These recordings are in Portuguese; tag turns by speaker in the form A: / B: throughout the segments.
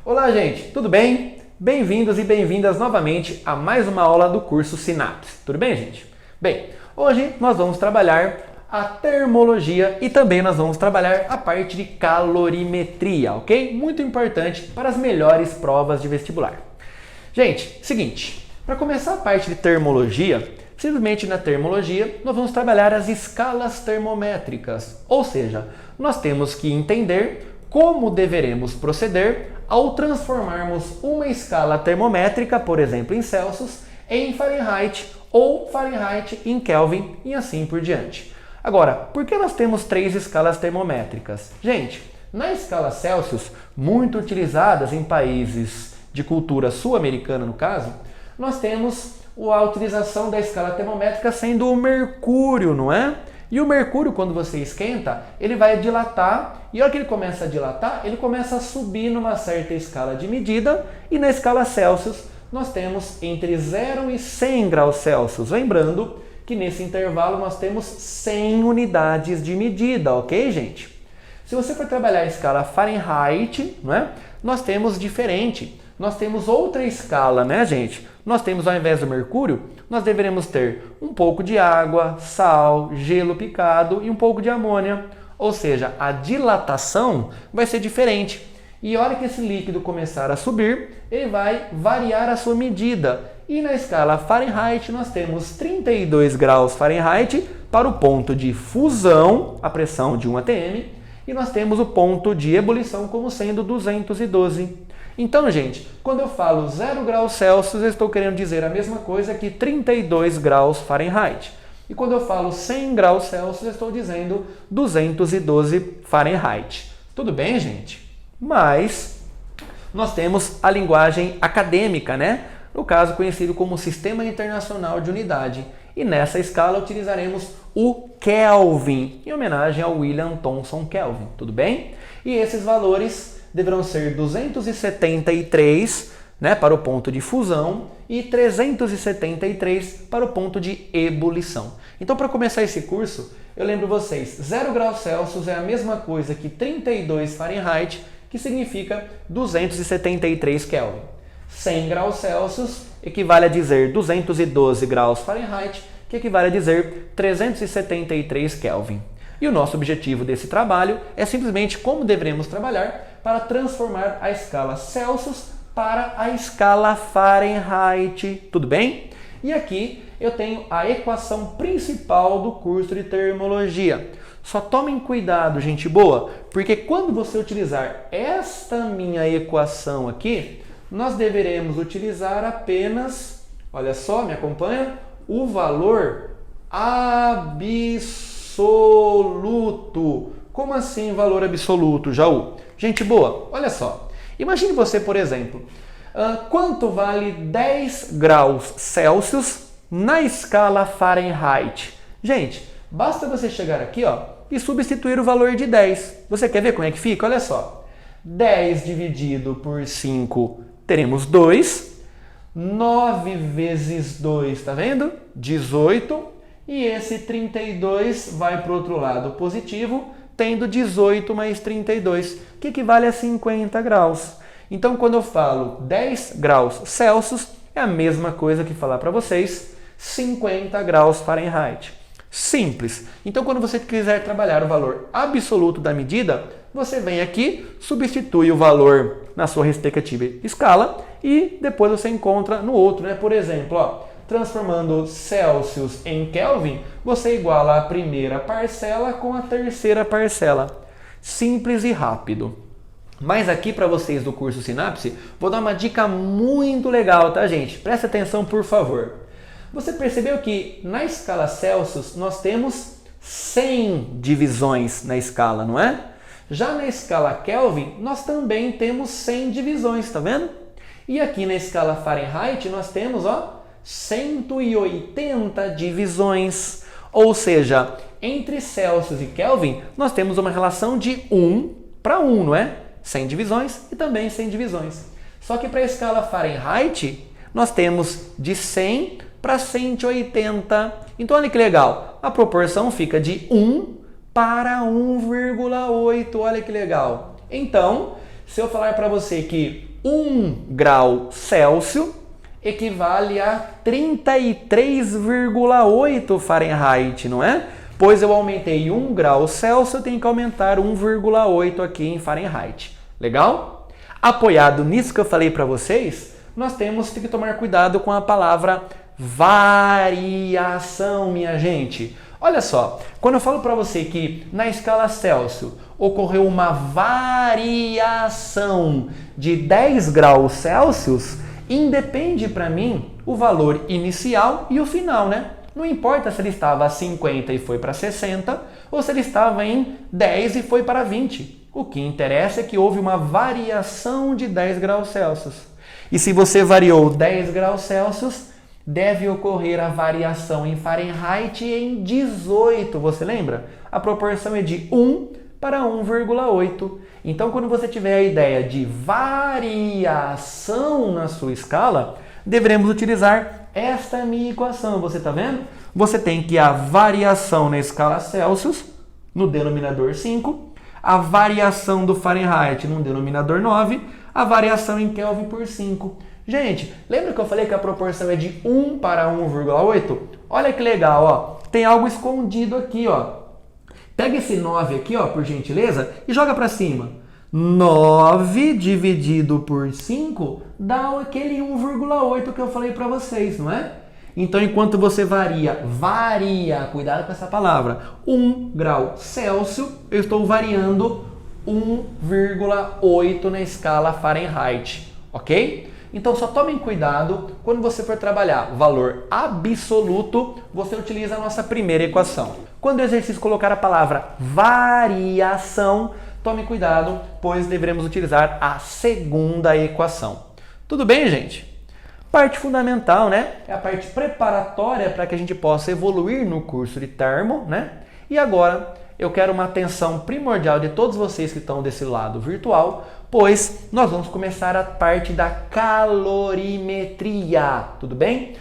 A: Olá, gente, tudo bem? Bem-vindos e bem-vindas novamente a mais uma aula do curso Sinapse. Tudo bem, gente? Bem, hoje nós vamos trabalhar a termologia e também nós vamos trabalhar a parte de calorimetria, ok? Muito importante para as melhores provas de vestibular. Gente, seguinte, para começar a parte de termologia, simplesmente na termologia nós vamos trabalhar as escalas termométricas, ou seja, nós temos que entender como deveremos proceder ao transformarmos uma escala termométrica, por exemplo, em Celsius, em Fahrenheit ou Fahrenheit em Kelvin e assim por diante. Agora, por que nós temos três escalas termométricas? Gente, na escala Celsius, muito utilizadas em países de cultura sul-americana, no caso, nós temos a utilização da escala termométrica sendo o mercúrio, não é? E o mercúrio, quando você esquenta, ele vai dilatar e a hora que ele começa a dilatar, ele começa a subir numa certa escala de medida e na escala Celsius nós temos entre 0 e 100 graus Celsius. Lembrando que nesse intervalo nós temos 100 unidades de medida, ok, gente? Se você for trabalhar a escala Fahrenheit, não é? Nós temos diferente. Nós temos outra escala, né, gente? Nós temos, ao invés do mercúrio, nós deveremos ter um pouco de água, sal, gelo picado e um pouco de amônia. Ou seja, a dilatação vai ser diferente. E a hora que esse líquido começar a subir, ele vai variar a sua medida. E na escala Fahrenheit, nós temos 32 graus Fahrenheit para o ponto de fusão, a pressão de 1 atm, e nós temos o ponto de ebulição como sendo 212. Então, gente, quando eu falo 0 graus Celsius, eu estou querendo dizer a mesma coisa que 32 graus Fahrenheit. E quando eu falo 100 graus Celsius, eu estou dizendo 212 Fahrenheit. Tudo bem, gente? Mas nós temos a linguagem acadêmica, né? No caso, conhecido como Sistema Internacional de Unidade. E nessa escala utilizaremos o Kelvin, em homenagem ao William Thomson Kelvin. Tudo bem? E esses valores deverão ser 273, né, para o ponto de fusão e 373 para o ponto de ebulição. Então, para começar esse curso, eu lembro vocês, 0 graus Celsius é a mesma coisa que 32 Fahrenheit, que significa 273 Kelvin. 100 graus Celsius equivale a dizer 212 graus Fahrenheit, que equivale a dizer 373 Kelvin. E o nosso objetivo desse trabalho é simplesmente como deveremos trabalhar para transformar a escala Celsius para a escala Fahrenheit. Tudo bem? E aqui eu tenho a equação principal do curso de termologia. Só tomem cuidado, gente boa, porque quando você utilizar esta minha equação aqui, nós deveremos utilizar apenas, olha só, me acompanha, o valor absoluto. Como assim valor absoluto, Jaú? Gente boa, olha só. Imagine você, por exemplo, quanto vale 10 graus Celsius na escala Fahrenheit? Gente, basta você chegar aqui, ó, e substituir o valor de 10. Você quer ver como é que fica? Olha só. 10 dividido por 5, teremos 2. 9 vezes 2, tá vendo? 18. E esse 32 vai para o outro lado positivo, tendo 18 mais 32, que equivale a 50 graus. Então, quando eu falo 10 graus Celsius, é a mesma coisa que falar para vocês 50 graus Fahrenheit. Simples. Então, quando você quiser trabalhar o valor absoluto da medida, você vem aqui, substitui o valor na sua respectiva escala e depois você encontra no outro, né? Por exemplo, ó, transformando Celsius em Kelvin, você iguala a primeira parcela com a terceira parcela. Simples e rápido. Mas aqui para vocês do curso Sinapse, vou dar uma dica muito legal, tá, gente? Presta atenção, por favor. Você percebeu que na escala Celsius nós temos 100 divisões na escala, não é? Já na escala Kelvin, nós também temos 100 divisões, tá vendo? E aqui na escala Fahrenheit nós temos, ó, 180 divisões, ou seja, entre Celsius e Kelvin nós temos uma relação de 1 para 1, não é? 100 divisões e também 100 divisões. Só que para a escala Fahrenheit nós temos de 100 para 180. Então olha que legal, a proporção fica de 1 para 1,8, olha que legal. Então, se eu falar para você que 1 grau Celsius equivale a 33,8 Fahrenheit, não é? Pois eu aumentei 1 grau Celsius, eu tenho que aumentar 1,8 aqui em Fahrenheit. Legal? Apoiado nisso que eu falei para vocês, nós temos que tomar cuidado com a palavra variação, minha gente. Olha só, quando eu falo para você que na escala Celsius ocorreu uma variação de 10 graus Celsius, independe para mim o valor inicial e o final, né? Não importa se ele estava a 50 e foi para 60, ou se ele estava em 10 e foi para 20. O que interessa é que houve uma variação de 10 graus Celsius. E se você variou 10 graus Celsius, deve ocorrer a variação em Fahrenheit em 18. Você lembra? A proporção é de 1 para 1,8. Então, quando você tiver a ideia de variação na sua escala, deveremos utilizar esta minha equação. Você está vendo? Você tem que a variação na escala Celsius, no denominador 5, a variação do Fahrenheit no denominador 9, a variação em Kelvin por 5. Gente, lembra que eu falei que a proporção é de 1 para 1,8? Olha que legal, ó. Tem algo escondido aqui, ó. Pega esse 9 aqui, ó, por gentileza, e joga para cima. 9 dividido por 5 dá aquele 1,8 que eu falei para vocês, não é? Então, enquanto você varia, cuidado com essa palavra, 1 grau Celsius, eu estou variando 1,8 na escala Fahrenheit, ok? Então, só tomem cuidado, quando você for trabalhar valor absoluto, você utiliza a nossa primeira equação. Quando o exercício colocar a palavra variação, tome cuidado, pois deveremos utilizar a segunda equação. Tudo bem, gente? Parte fundamental, né? É a parte preparatória para que a gente possa evoluir no curso de termo, né? E agora, eu quero uma atenção primordial de todos vocês que estão desse lado virtual, pois nós vamos começar a parte da calorimetria, tudo bem?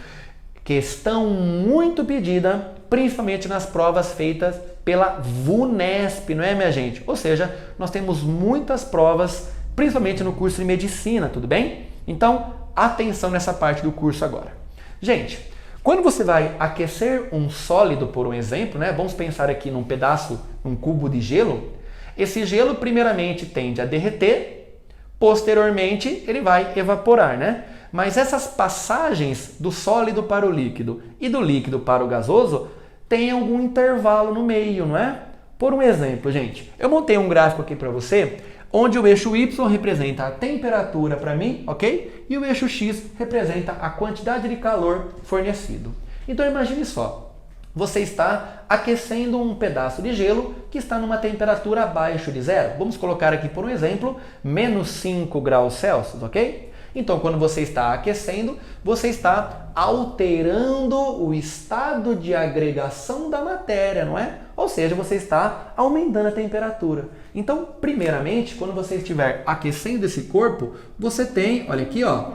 A: Questão muito pedida, principalmente nas provas feitas pela VUNESP, não é, minha gente? Ou seja, nós temos muitas provas, principalmente no curso de medicina, tudo bem? Então, atenção nessa parte do curso agora. Gente, quando você vai aquecer um sólido, por um exemplo, né? Vamos pensar aqui num pedaço, num cubo de gelo. Esse gelo, primeiramente, tende a derreter, posteriormente, ele vai evaporar, né? Mas essas passagens do sólido para o líquido e do líquido para o gasoso tem algum intervalo no meio, não é? Por um exemplo, gente, eu montei um gráfico aqui para você, onde o eixo Y representa a temperatura para mim, ok? E o eixo X representa a quantidade de calor fornecido. Então imagine só, você está aquecendo um pedaço de gelo que está numa temperatura abaixo de zero. Vamos colocar aqui por um exemplo, menos 5 graus Celsius, ok? Então, quando você está aquecendo, você está alterando o estado de agregação da matéria, não é? Ou seja, você está aumentando a temperatura. Então, primeiramente, quando você estiver aquecendo esse corpo, você tem, olha aqui, ó,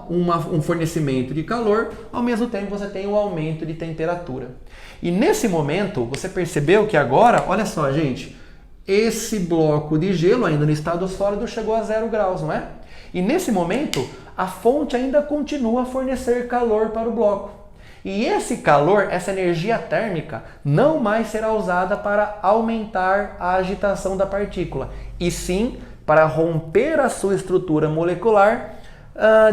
A: um fornecimento de calor, ao mesmo tempo você tem um aumento de temperatura. E nesse momento, você percebeu que agora, olha só, gente, esse bloco de gelo, ainda no estado sólido, chegou a 0 graus, não é? E nesse momento, a fonte ainda continua a fornecer calor para o bloco. E esse calor, essa energia térmica, não mais será usada para aumentar a agitação da partícula, e sim para romper a sua estrutura molecular,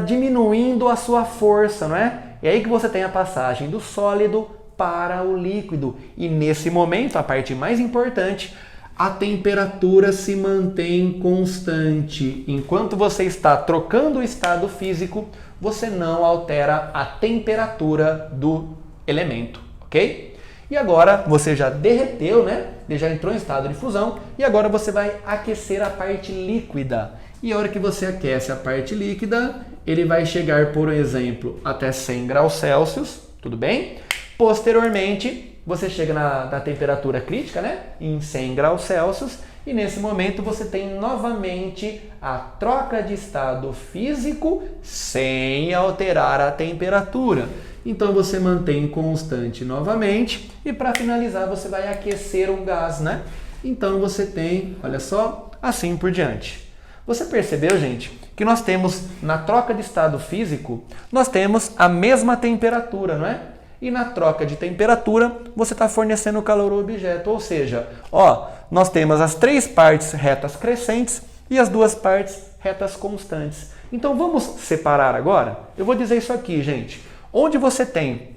A: diminuindo a sua força, não é? E aí que você tem a passagem do sólido para o líquido. E nesse momento, a parte mais importante, a temperatura se mantém constante. Enquanto você está trocando o estado físico, você não altera a temperatura do elemento, ok? E agora você já derreteu, né? Já entrou em estado de fusão e agora você vai aquecer a parte líquida. E a hora que você aquece a parte líquida, ele vai chegar, por exemplo, até 100 graus Celsius, tudo bem? Posteriormente, você chega na temperatura crítica, né? Em 100 graus Celsius, e nesse momento você tem novamente a troca de estado físico sem alterar a temperatura. Então você mantém constante novamente e para finalizar você vai aquecer o gás, né? Então você tem, olha só, assim por diante. Você percebeu, gente, que nós temos, na troca de estado físico, nós temos a mesma temperatura, não é? E na troca de temperatura, você está fornecendo calor ao objeto. Ou seja, ó, nós temos as 3 partes retas crescentes e as 2 partes retas constantes. Então vamos separar agora? Eu vou dizer isso aqui, gente. Onde você tem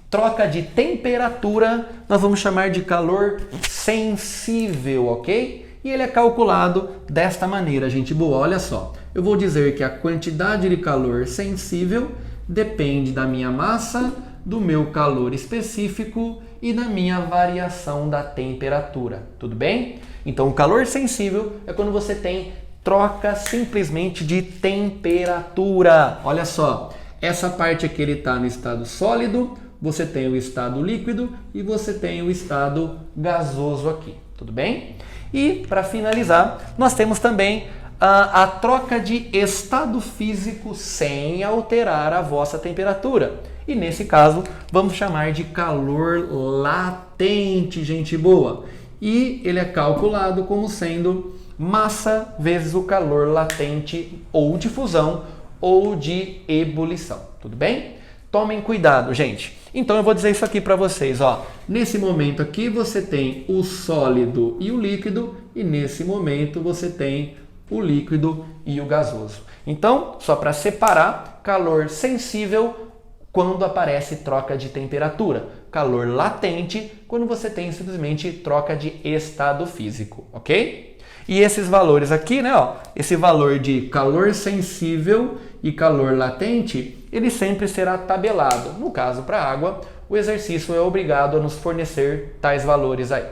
A: troca de temperatura, nós vamos chamar de calor sensível, ok? E ele é calculado desta maneira, gente boa. Olha só, eu vou dizer que a quantidade de calor sensível depende da minha massa, do meu calor específico e da minha variação da temperatura. Tudo bem? Então, o calor sensível é quando você tem troca simplesmente de temperatura. Olha só, essa parte aqui ele está no estado sólido, você tem o estado líquido e você tem o estado gasoso aqui. Tudo bem? E, para finalizar, nós temos também a troca de estado físico sem alterar a vossa temperatura. E nesse caso, vamos chamar de calor latente, gente boa. E ele é calculado como sendo massa vezes o calor latente ou de fusão ou de ebulição. Tudo bem? Tomem cuidado, gente. Então eu vou dizer isso aqui para vocês, ó. Nesse momento aqui você tem o sólido e o líquido e nesse momento você tem o líquido e o gasoso. Então, só para separar, calor sensível quando aparece troca de temperatura, calor latente quando você tem simplesmente troca de estado físico, ok? E esses valores aqui, né, ó, esse valor de calor sensível e calor latente, ele sempre será tabelado. No caso, para a água, o exercício é obrigado a nos fornecer tais valores aí.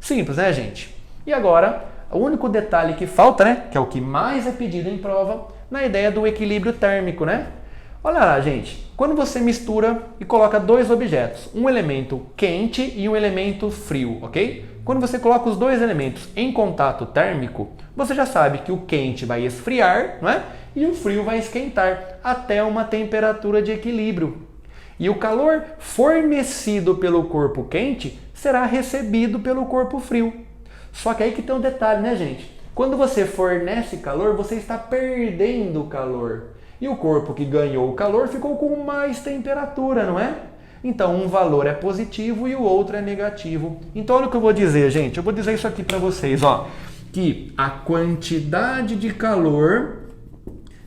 A: Simples, né, gente? E agora, o único detalhe que falta, né, que é o que mais é pedido em prova, na ideia do equilíbrio térmico, né? Olha lá, gente, quando você mistura e coloca 2 objetos, um elemento quente e um elemento frio, ok? Quando você coloca os 2 elementos em contato térmico, você já sabe que o quente vai esfriar, não é? E o frio vai esquentar até uma temperatura de equilíbrio. E o calor fornecido pelo corpo quente será recebido pelo corpo frio. Só que aí que tem um detalhe, né, gente? Quando você fornece calor, você está perdendo calor. E o corpo que ganhou o calor ficou com mais temperatura, não é? Então, um valor é positivo e o outro é negativo. Então, olha o que eu vou dizer, gente. Eu vou dizer isso aqui para vocês, ó. Que a quantidade de calor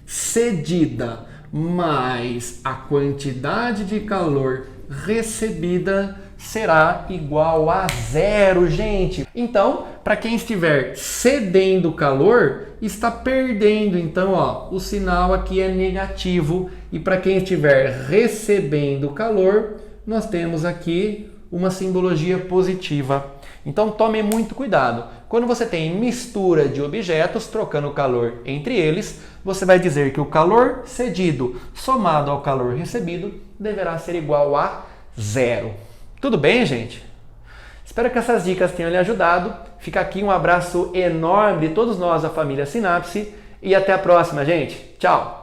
A: cedida mais a quantidade de calor recebida será igual a 0, gente. Então, para quem estiver cedendo calor, está perdendo. Então, ó, o sinal aqui é negativo. E para quem estiver recebendo calor, nós temos aqui uma simbologia positiva. Então, tome muito cuidado. Quando você tem mistura de objetos trocando calor entre eles, você vai dizer que o calor cedido somado ao calor recebido deverá ser igual a 0. Tudo bem, gente? Espero que essas dicas tenham lhe ajudado. Fica aqui um abraço enorme de todos nós, a família Sinapse, e até a próxima, gente. Tchau!